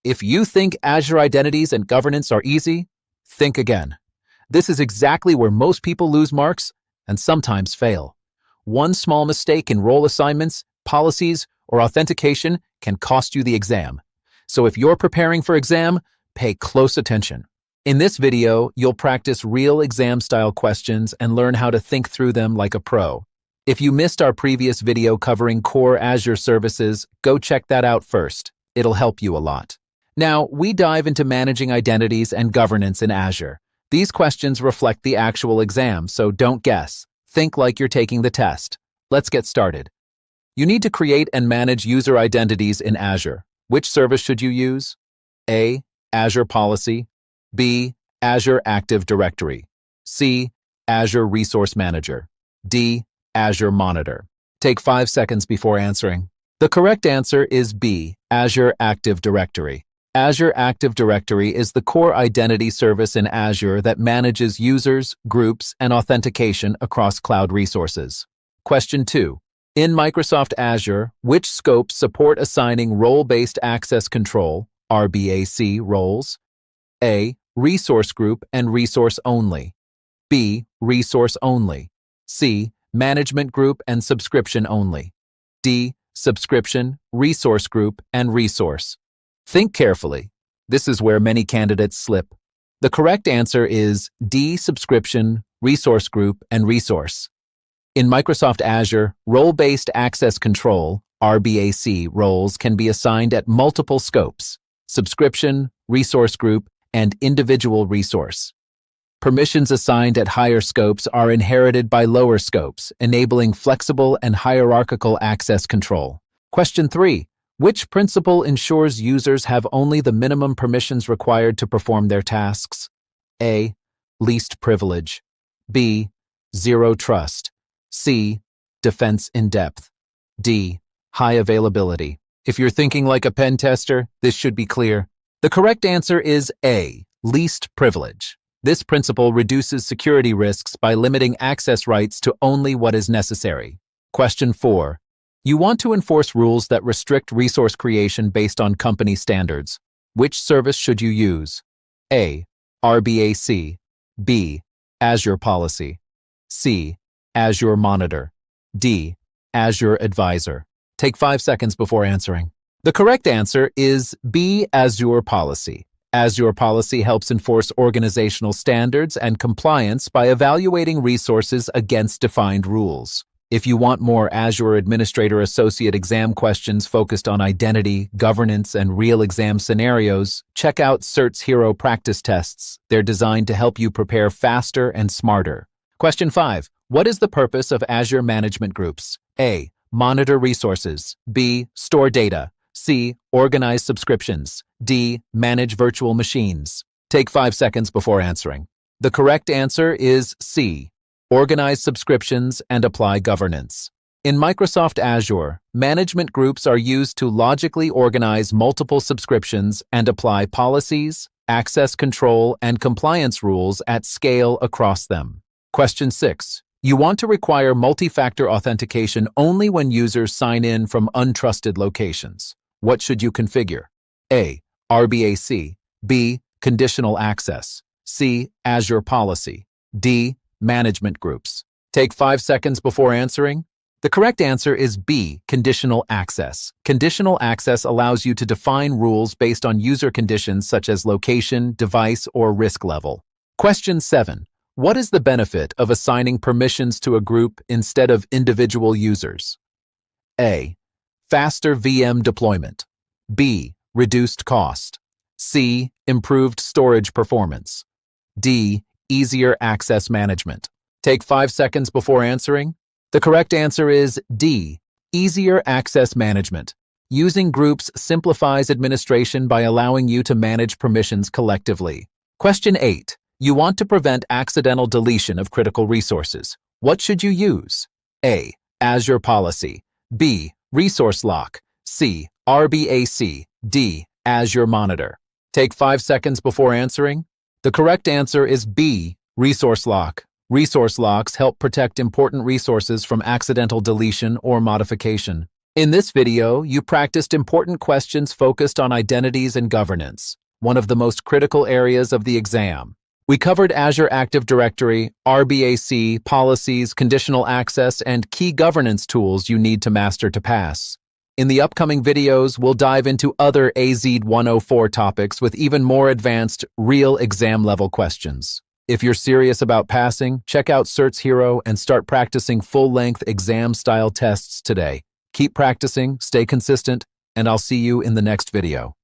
If you think Azure Identities and Governance are easy, think again. This is exactly where most people lose marks and sometimes fail. One small mistake in role assignments, policies, or authentication can cost you the exam. So if you're preparing for exam, pay close attention. In this video, you'll practice real exam-style questions and learn how to think through them like a pro. If you missed our previous video covering core Azure services, go check that out first. It'll help you a lot. Now, we dive into managing identities and governance in Azure. These questions reflect the actual exam, so don't guess. Think like you're taking the test. Let's get started. You need to create and manage user identities in Azure. Which service should you use? A. Azure Policy. B. Azure Active Directory. C. Azure Resource Manager. D. Azure Monitor. Take 5 seconds before answering. The correct answer is B. Azure Active Directory. Azure Active Directory is the core identity service in Azure that manages users, groups, and authentication across cloud resources. Question 2. In Microsoft Azure, which scopes support assigning role-based access control, RBAC roles? A. Resource group and resource only. B. Resource only. C. Management group and subscription only. D. Subscription, resource group, and resource. Think carefully. This is where many candidates slip. The correct answer is D. Subscription, resource group, and resource. In Microsoft Azure, role-based access control, RBAC roles can be assigned at multiple scopes: subscription, resource group, and individual resource. Permissions assigned at higher scopes are inherited by lower scopes, enabling flexible and hierarchical access control. Question 3. Which principle ensures users have only the minimum permissions required to perform their tasks? A. Least privilege. B. Zero trust. C. Defense in depth. D. High availability. If you're thinking like a pen tester, this should be clear. The correct answer is A. Least privilege. This principle reduces security risks by limiting access rights to only what is necessary. Question 4. You want to enforce rules that restrict resource creation based on company standards. Which service should you use? A. RBAC. B. Azure Policy. C. Azure Monitor. D. Azure Advisor. Take 5 seconds before answering. The correct answer is B. Azure Policy. Azure Policy helps enforce organizational standards and compliance by evaluating resources against defined rules. If you want more Azure Administrator Associate exam questions focused on identity, governance, and real exam scenarios, check out CERT's Hero practice tests. They're designed to help you prepare faster and smarter. Question 5. What is the purpose of Azure Management Groups? A. Monitor resources. B. Store data. C. Organize subscriptions. D. Manage virtual machines. Take 5 seconds before answering. The correct answer is C. Organize subscriptions and apply governance. In Microsoft Azure, management groups are used to logically organize multiple subscriptions and apply policies, access control, and compliance rules at scale across them. Question 6. You want to require multi-factor authentication only when users sign in from untrusted locations. What should you configure? A. RBAC. B. Conditional Access. C. Azure Policy. D. Management Groups. Take 5 seconds before answering. The correct answer is B. Conditional Access. Conditional Access allows you to define rules based on user conditions such as location, device, or risk level. Question 7. What is the benefit of assigning permissions to a group instead of individual users? A. Faster VM deployment. B. Reduced cost. C. Improved storage performance. D. Easier access management. Take 5 seconds before answering. The correct answer is D. Easier access management. Using groups simplifies administration by allowing you to manage permissions collectively. Question 8. You want to prevent accidental deletion of critical resources. What should you use? A. Azure Policy. B. Resource Lock. C. RBAC. D. Azure Monitor. Take 5 seconds before answering. The correct answer is B. Resource Lock. Resource locks help protect important resources from accidental deletion or modification. In this video, you practiced important questions focused on identities and governance, one of the most critical areas of the exam. We covered Azure Active Directory, RBAC, policies, conditional access, and key governance tools you need to master to pass. In the upcoming videos, we'll dive into other AZ-104 topics with even more advanced, real exam-level questions. If you're serious about passing, check out Certs Hero and start practicing full-length exam-style tests today. Keep practicing, stay consistent, and I'll see you in the next video.